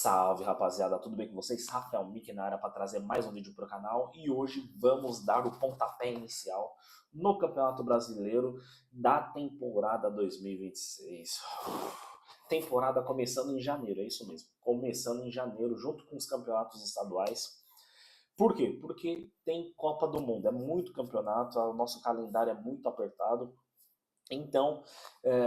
Salve rapaziada, tudo bem com vocês? Rafael Mick na área para trazer mais um vídeo para o canal e hoje vamos dar o pontapé inicial no Campeonato Brasileiro da temporada 2026. Temporada começando em janeiro, é isso mesmo, começando em janeiro junto com os campeonatos estaduais. Por quê? Porque tem Copa do Mundo, é muito campeonato, o nosso calendário é muito apertado. Então,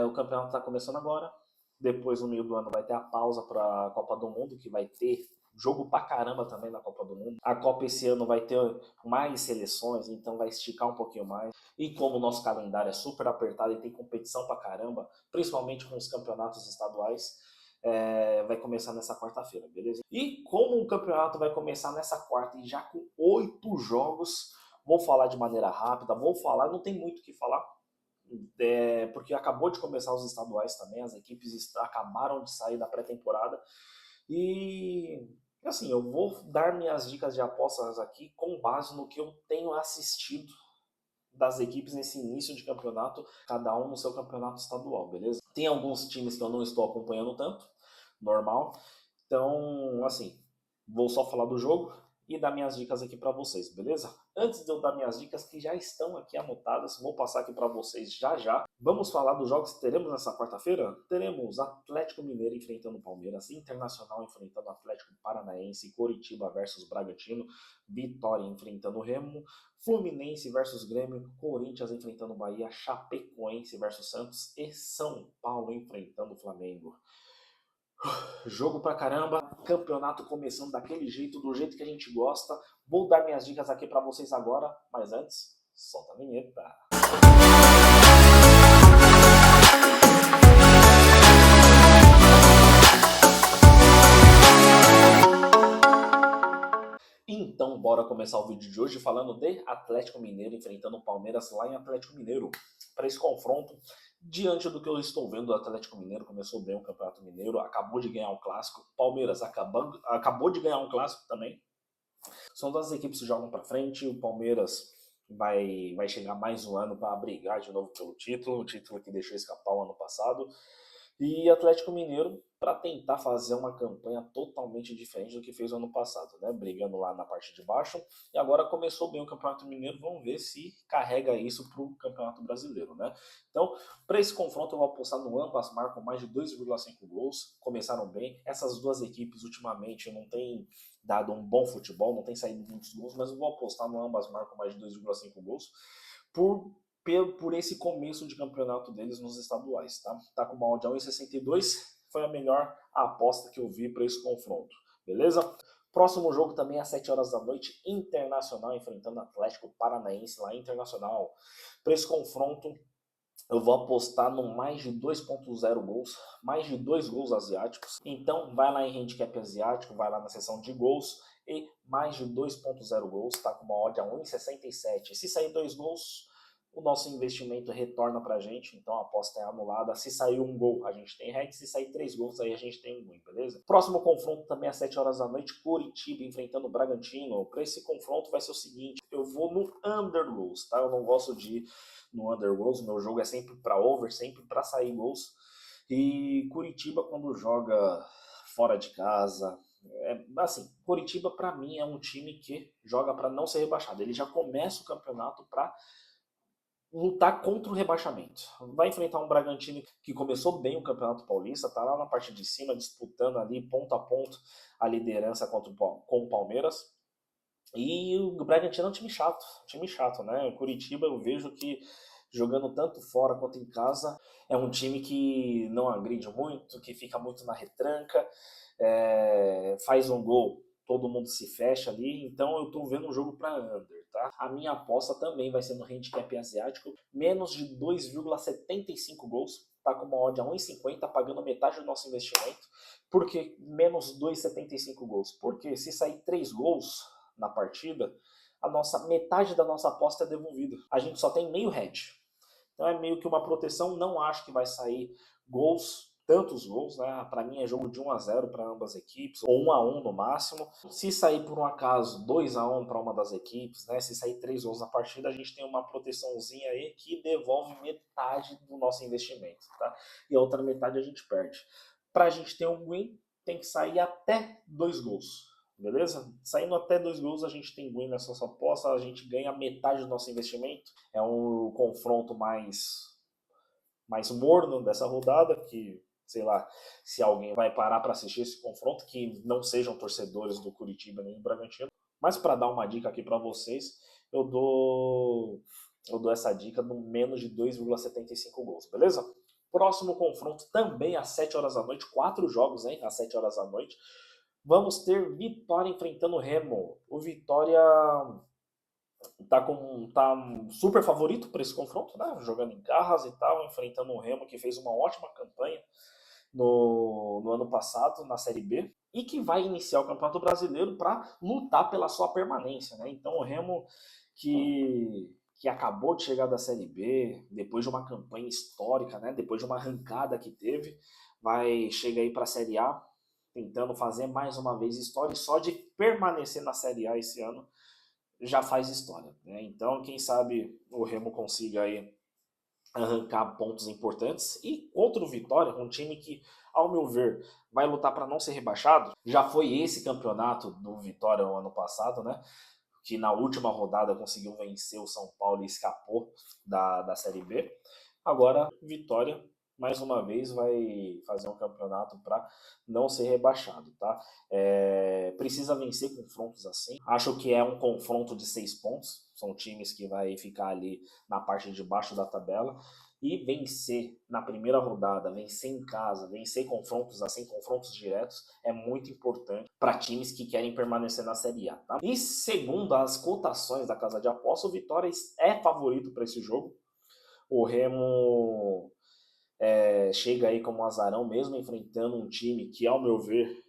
o campeonato está começando agora. Depois, no meio do ano, vai ter a pausa para a Copa do Mundo, que vai ter jogo pra caramba também na Copa do Mundo. A Copa esse ano vai ter mais seleções, então vai esticar um pouquinho mais. E como o nosso calendário é super apertado e tem competição pra caramba, principalmente com os campeonatos estaduais, vai começar nessa quarta-feira, beleza? E como o campeonato vai começar nessa quarta e já com 8 jogos, vou falar de maneira rápida, não tem muito o que falar, porque acabou de começar os estaduais também, as equipes acabaram de sair da pré-temporada e assim, eu vou dar minhas dicas de apostas aqui com base no que eu tenho assistido das equipes nesse início de campeonato, cada um no seu campeonato estadual, beleza? Tem alguns times que eu não estou acompanhando tanto, normal, então assim, vou só falar do jogo e dar minhas dicas aqui para vocês, beleza? Antes de eu dar minhas dicas que já estão aqui anotadas, vou passar aqui para vocês já já. Vamos falar dos jogos que teremos nessa quarta-feira? Teremos Atlético Mineiro enfrentando Palmeiras, Internacional enfrentando Atlético Paranaense, Coritiba versus Bragantino, Vitória enfrentando Remo, Fluminense versus Grêmio, Corinthians enfrentando Bahia, Chapecoense versus Santos e São Paulo enfrentando Flamengo. Jogo pra caramba, campeonato começando daquele jeito, do jeito que a gente gosta. Vou dar minhas dicas aqui pra vocês agora, mas antes, solta a vinheta. Então, bora começar o vídeo de hoje falando de Atlético Mineiro enfrentando o Palmeiras lá em Atlético Mineiro. Para esse confronto, diante do que eu estou vendo, o Atlético Mineiro começou bem o Campeonato Mineiro, acabou de ganhar um clássico, Palmeiras acabou de ganhar um clássico também. São duas equipes que jogam para frente, o Palmeiras vai chegar mais um ano para brigar de novo pelo título, o título que deixou escapar o ano passado. E Atlético Mineiro para tentar fazer uma campanha totalmente diferente do que fez o ano passado, né? Brigando lá na parte de baixo. E agora começou bem o Campeonato Mineiro, vamos ver se carrega isso para o Campeonato Brasileiro, né? Então, para esse confronto eu vou apostar no ambas marcam mais de 2,5 gols. Começaram bem. Essas duas equipes ultimamente não têm dado um bom futebol, não tem saído muitos gols, mas eu vou apostar no ambas marcam mais de 2,5 gols por esse começo de campeonato deles nos estaduais, tá? Tá com uma odd de 1,62, foi a melhor aposta que eu vi para esse confronto, beleza? Próximo jogo também às 7 horas da noite, Internacional enfrentando Atlético Paranaense lá em Internacional. Para esse confronto, eu vou apostar no mais de 2,0 gols, mais de 2 gols asiáticos. Então vai lá em handicap asiático, vai lá na seção de gols e mais de 2,0 gols, tá com uma odd de 1,67. Se sair 2 gols, o nosso investimento retorna pra gente, então a aposta é anulada. Se sair um gol, a gente tem REC, se sair 3 gols, aí a gente tem um win, beleza? Próximo confronto também às 7 horas da noite, Coritiba enfrentando o Bragantino. Para esse confronto vai ser o seguinte, eu vou no under goals, tá? Eu não gosto de ir no under goals, meu jogo é sempre para over, sempre para sair gols. E Coritiba quando joga fora de casa, assim, Coritiba para mim é um time que joga para não ser rebaixado. Ele já começa o campeonato para lutar contra o rebaixo. Vai enfrentar um Bragantino que começou bem o Campeonato Paulista, tá lá na parte de cima, disputando ali ponto a ponto a liderança com o Palmeiras. E o Bragantino é um time chato, né? O Curitiba eu vejo que jogando tanto fora quanto em casa, é um time que não agride muito, que fica muito na retranca, faz um gol, todo mundo se fecha ali, então eu tô vendo um jogo para under, tá? A minha aposta também vai ser no handicap asiático, menos de 2,75 gols, tá com uma odd a 1,50, pagando metade do nosso investimento. Por que menos 2,75 gols? Porque se sair 3 gols na partida, metade da nossa aposta é devolvida. A gente só tem meio hedge. Então é meio que uma proteção, não acho que vai sair gols, tantos gols, né? Para mim é jogo de 1-0 para ambas as equipes, ou 1-1 no máximo. Se sair por um acaso 2-1 para uma das equipes, né? Se sair 3 gols na partida, a gente tem uma proteçãozinha aí que devolve metade do nosso investimento, tá? E a outra metade a gente perde. Para a gente ter um win, tem que sair até 2 gols. Beleza? Saindo até 2 gols, a gente tem win nessa aposta, a gente ganha metade do nosso investimento. É um confronto mais morno dessa rodada, que, sei lá, se alguém vai parar para assistir esse confronto, que não sejam torcedores do Curitiba nem do Bragantino. Mas para dar uma dica aqui para vocês, eu dou essa dica no menos de 2,75 gols, beleza? Próximo confronto também às 7 horas da noite, 4 jogos, hein, às 7 horas da noite. Vamos ter Vitória enfrentando o Remo. O Vitória tá super favorito para esse confronto, né? Jogando em casa e tal, enfrentando o Remo, que fez uma ótima campanha no ano passado na Série B e que vai iniciar o Campeonato Brasileiro para lutar pela sua permanência, né? Então o Remo que acabou de chegar da Série B, depois de uma campanha histórica, né? Depois de uma arrancada que teve, vai chegar aí para a Série A tentando fazer mais uma vez história, e só de permanecer na Série A esse ano já faz história, né? Então, quem sabe o Remo consiga aí arrancar pontos importantes. E contra o Vitória, um time que, ao meu ver, vai lutar para não ser rebaixado. Já foi esse campeonato do Vitória no ano passado, né? Que na última rodada conseguiu vencer o São Paulo e escapou da Série B. Agora, Vitória mais uma vez vai fazer um campeonato para não ser rebaixado, tá? Precisa vencer confrontos assim. Acho que é um confronto de 6 pontos. São times que vai ficar ali na parte de baixo da tabela. E vencer na primeira rodada, vencer em casa, vencer confrontos assim, confrontos diretos, é muito importante para times que querem permanecer na Série A. Tá? E segundo as cotações da Casa de Aposta, o Vitória é favorito para esse jogo. O Remo chega aí como um azarão, mesmo enfrentando um time que, ao meu ver,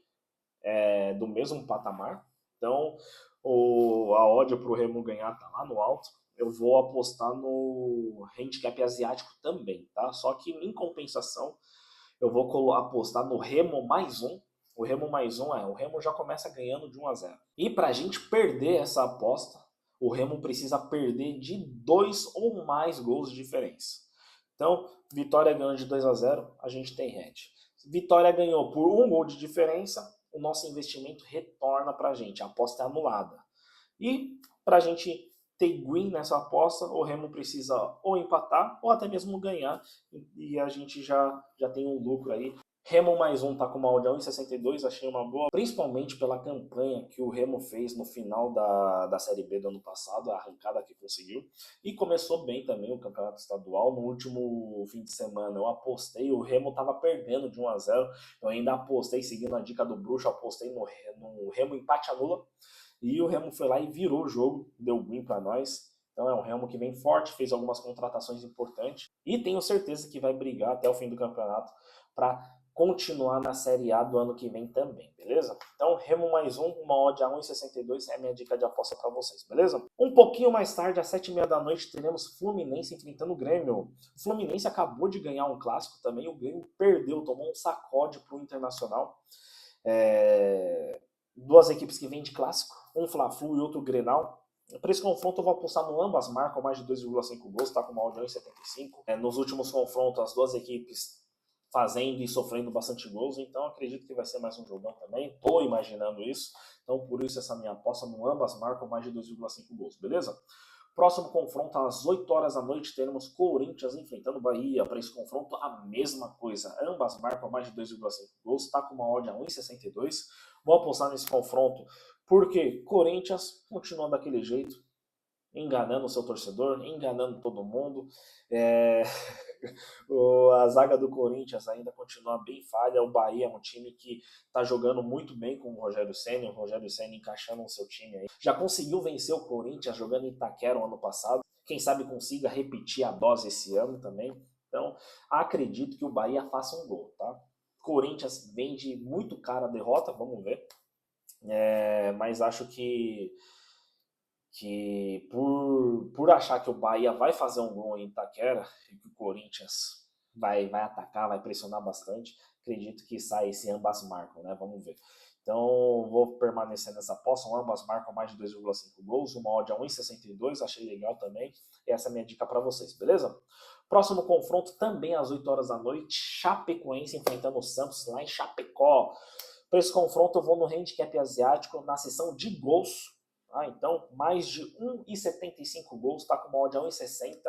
é do mesmo patamar. Então, a odd para o Remo ganhar tá lá no alto. Eu vou apostar no handicap asiático também, tá? Só que, em compensação, eu vou apostar no Remo mais um. O Remo mais um o Remo já começa ganhando de 1-0. E para a gente perder essa aposta, o Remo precisa perder de 2 ou mais gols de diferença. Então, Vitória ganhando de 2-0, a gente tem hedge. Vitória ganhou por 1 gol de diferença, o nosso investimento retorna para a gente, a aposta é anulada. E para a gente ter win nessa aposta, o Remo precisa ou empatar ou até mesmo ganhar, e a gente já tem um lucro aí. Remo mais um tá com uma odd a 1,62, achei uma boa, principalmente pela campanha que o Remo fez no final da Série B do ano passado, a arrancada que conseguiu, e começou bem também o campeonato estadual. No último fim de semana eu apostei, o Remo tava perdendo de 1-0, eu ainda apostei, seguindo a dica do Bruxo, apostei no Remo empate anula, e o Remo foi lá e virou o jogo, deu win para nós. Então é um Remo que vem forte, fez algumas contratações importantes, e tenho certeza que vai brigar até o fim do campeonato para continuar na Série A do ano que vem também, beleza? Então, Remo mais um, uma odd a 1,62 é a minha dica de aposta para vocês, beleza? Um pouquinho mais tarde, às 7h30 da noite, teremos Fluminense enfrentando o Grêmio. O Fluminense acabou de ganhar um clássico também, o Grêmio perdeu, tomou um sacode pro Internacional. Duas equipes que vêm de clássico, um Fla-Flu e outro Grenal. Para esse confronto eu vou apostar no ambas, marcam mais de 2,5 gols, tá com uma odd a 1,75. Nos últimos confrontos, as duas equipes fazendo e sofrendo bastante gols, então acredito que vai ser mais um jogão também, tô imaginando isso, então por isso essa minha aposta no ambas marcam mais de 2,5 gols, beleza? Próximo confronto às 8 horas da noite teremos Corinthians enfrentando Bahia. Para esse confronto a mesma coisa, ambas marcam mais de 2,5 gols, está com uma odd a 1,62. Vou apostar nesse confronto porque Corinthians continua daquele jeito, enganando o seu torcedor, enganando todo mundo. A zaga do Corinthians ainda continua bem falha. O Bahia é um time que está jogando muito bem com o Rogério Ceni encaixando o seu time aí. Já conseguiu vencer o Corinthians jogando em Itaquera no ano passado. Quem sabe consiga repetir a dose esse ano também. Então, acredito que o Bahia faça um gol, tá? Corinthians vende muito cara a derrota, vamos ver. Mas acho que por achar que o Bahia vai fazer um gol em Itaquera e que o Corinthians vai atacar, vai pressionar bastante, acredito que sai esse ambas marcam, né? Vamos ver. Então, vou permanecer nessa aposta, ambas marcam mais de 2,5 gols, uma odd a 1,62, achei legal também, e essa é a minha dica para vocês, beleza? Próximo confronto também às 8 horas da noite, Chapecoense enfrentando o Santos lá em Chapecó. Para esse confronto eu vou no handicap asiático na seção de gols. Então, mais de 1,75 gols, tá com uma odd a 1,60.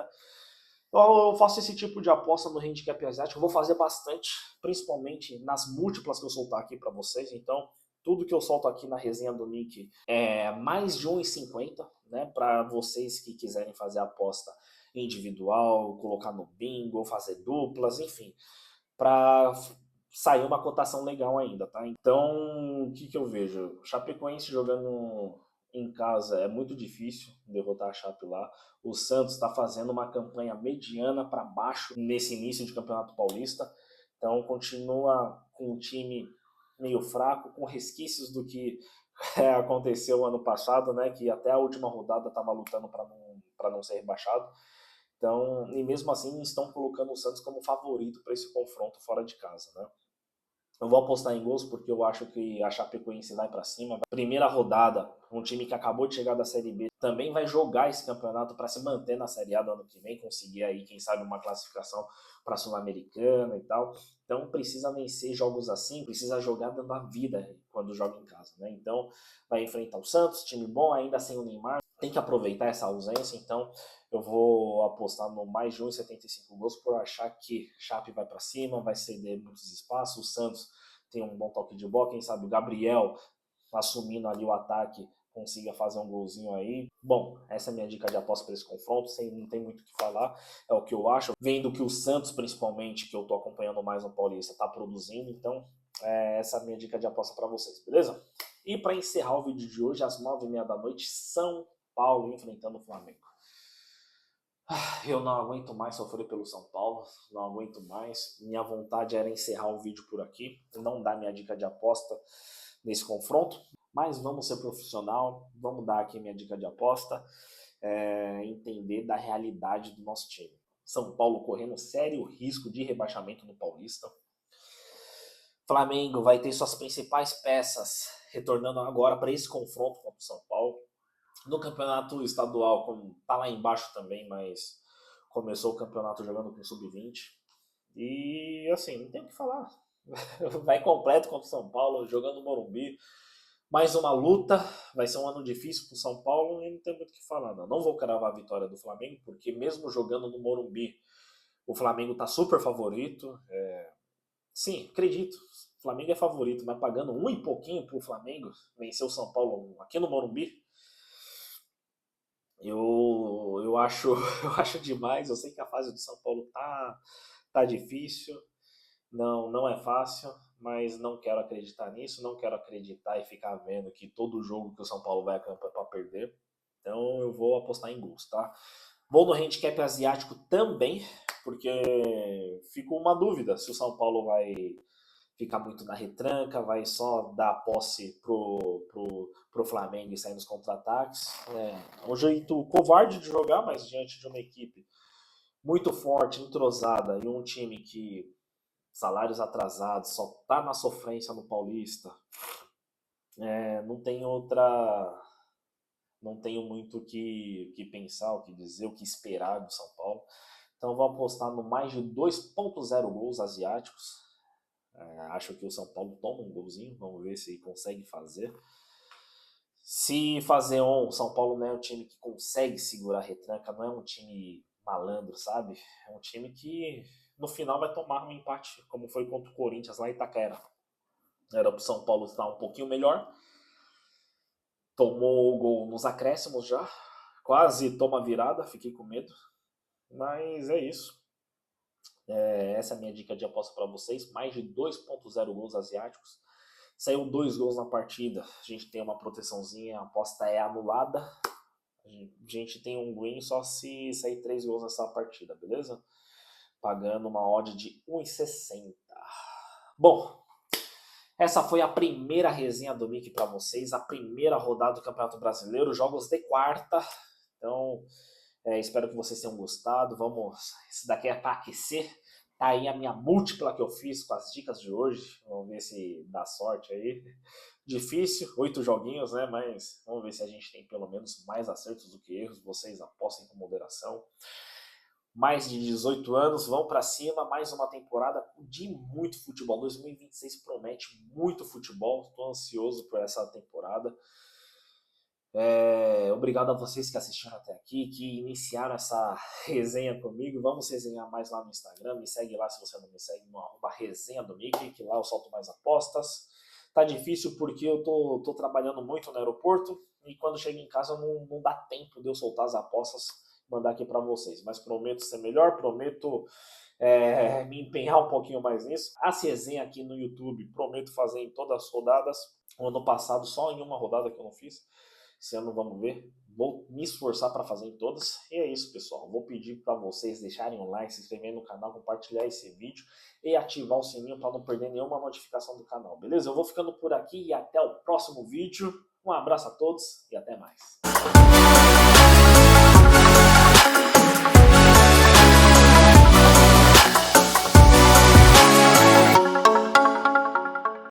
Eu faço esse tipo de aposta no handicap asiático, eu vou fazer bastante, principalmente nas múltiplas que eu soltar aqui para vocês. Então, tudo que eu solto aqui na resenha do Nick é mais de 1,50, né? Para vocês que quiserem fazer aposta individual, colocar no bingo, fazer duplas, enfim, para sair uma cotação legal ainda, tá? Então, o que eu vejo? Chapecoense jogando em casa é muito difícil derrotar a Chape lá. O Santos está fazendo uma campanha mediana para baixo nesse início de Campeonato Paulista. Então, continua com um time meio fraco, com resquícios do que aconteceu ano passado, né? Que até a última rodada estava lutando para não ser rebaixado. Então, e mesmo assim estão colocando o Santos como favorito para esse confronto fora de casa, né? Eu vou apostar em gols porque eu acho que a Chapecoense vai para cima. Primeira rodada, um time que acabou de chegar da Série B também vai jogar esse campeonato para se manter na Série A do ano que vem, conseguir aí, quem sabe, uma classificação para a Sul-Americana e tal. Então precisa vencer jogos assim, precisa jogar dando a vida quando joga em casa, né? Então vai enfrentar o Santos, time bom, ainda sem o Neymar. Tem que aproveitar essa ausência, então eu vou apostar no mais de 1,75 gols por achar que Chape vai para cima, vai ceder muitos espaços, o Santos tem um bom toque de bola, quem sabe o Gabriel assumindo ali o ataque consiga fazer um golzinho aí. Bom, essa é a minha dica de aposta para esse confronto, não tem muito o que falar, é o que eu acho. Vendo que o Santos, principalmente, que eu tô acompanhando mais no Paulista, tá produzindo, então essa é a minha dica de aposta para vocês, beleza? E para encerrar o vídeo de hoje, às 9h30 da noite, São Paulo enfrentando o Flamengo. Eu não aguento mais sofrer pelo São Paulo, não aguento mais. Minha vontade era encerrar o vídeo por aqui, não dar minha dica de aposta nesse confronto, mas vamos ser profissional, vamos dar aqui minha dica de aposta, entender da realidade do nosso time. São Paulo correndo sério risco de rebaixamento no Paulista. Flamengo vai ter suas principais peças retornando agora para esse confronto contra o São Paulo. No campeonato estadual, como tá lá embaixo também, mas começou o campeonato jogando com sub-20. E assim, não tem o que falar. Vai completo contra o São Paulo, jogando no Morumbi. Mais uma luta, vai ser um ano difícil pro São Paulo e não tem muito o que falar. Não vou cravar a vitória do Flamengo, porque mesmo jogando no Morumbi, o Flamengo tá super favorito. Sim, acredito. O Flamengo é favorito, mas pagando um e pouquinho pro Flamengo vencer o São Paulo aqui no Morumbi, eu acho, eu acho demais. Eu sei que a fase do São Paulo tá difícil, não é fácil, mas não quero acreditar nisso, não quero acreditar e ficar vendo que todo jogo que o São Paulo vai a campo é para perder. Então eu vou apostar em gols, tá? Vou no handicap asiático também, porque fica uma dúvida se o São Paulo vai ficar muito na retranca, vai só dar posse pro Flamengo e sair nos contra-ataques. É um jeito covarde de jogar, mas diante de uma equipe muito forte, entrosada e um time que salários atrasados, só tá na sofrência no Paulista, não tem outra. Não tenho muito o que pensar, o que dizer, o que esperar do São Paulo. Então vou apostar no mais de 2,0 gols asiáticos. Acho que o São Paulo toma um golzinho, vamos ver se consegue fazer. Se fazer o São Paulo não é um time que consegue segurar a retranca, não é um time malandro, sabe? É um time que no final vai tomar um empate, como foi contra o Corinthians lá em Itaquera. Era para o São Paulo estar um pouquinho melhor. Tomou o gol nos acréscimos já. Quase toma virada, fiquei com medo. Mas é isso. Essa é a minha dica de aposta para vocês. Mais de 2,0 gols asiáticos. Saiu 2 gols na partida. A gente tem uma proteçãozinha, a aposta é anulada. A gente tem um green só se sair 3 gols nessa partida, beleza? Pagando uma odd de 1,60. Bom, essa foi a primeira resenha do Mickey para vocês, a primeira rodada do Campeonato Brasileiro, jogos de quarta. Então, espero que vocês tenham gostado. Vamos, isso daqui é para aquecer. Tá aí a minha múltipla que eu fiz com as dicas de hoje. Vamos ver se dá sorte aí. Difícil, 8 joguinhos, né? Mas vamos ver se a gente tem pelo menos mais acertos do que erros. Vocês apostem com moderação. mais de 18 anos, vão para cima, mais uma temporada de muito futebol. 2026 promete muito futebol, estou ansioso por essa temporada. Obrigado a vocês que assistiram até aqui, que iniciaram essa resenha comigo. Vamos resenhar mais lá no Instagram. Me segue lá se você não me segue no @resenha do Mickey, que lá eu solto mais apostas. Tá difícil porque eu tô trabalhando muito no aeroporto e quando chego em casa não dá tempo de eu soltar as apostas e mandar aqui para vocês. Mas prometo ser melhor, prometo me empenhar um pouquinho mais nisso. As resenhas aqui no YouTube, prometo fazer em todas as rodadas. O ano passado, só em uma rodada que eu não fiz. Esse ano vamos ver. Vou me esforçar para fazer em todas. E é isso, pessoal. Vou pedir para vocês deixarem um like, se inscreverem no canal, compartilhar esse vídeo e ativar o sininho para não perder nenhuma notificação do canal, beleza? Eu vou ficando por aqui e até o próximo vídeo. Um abraço a todos e até mais.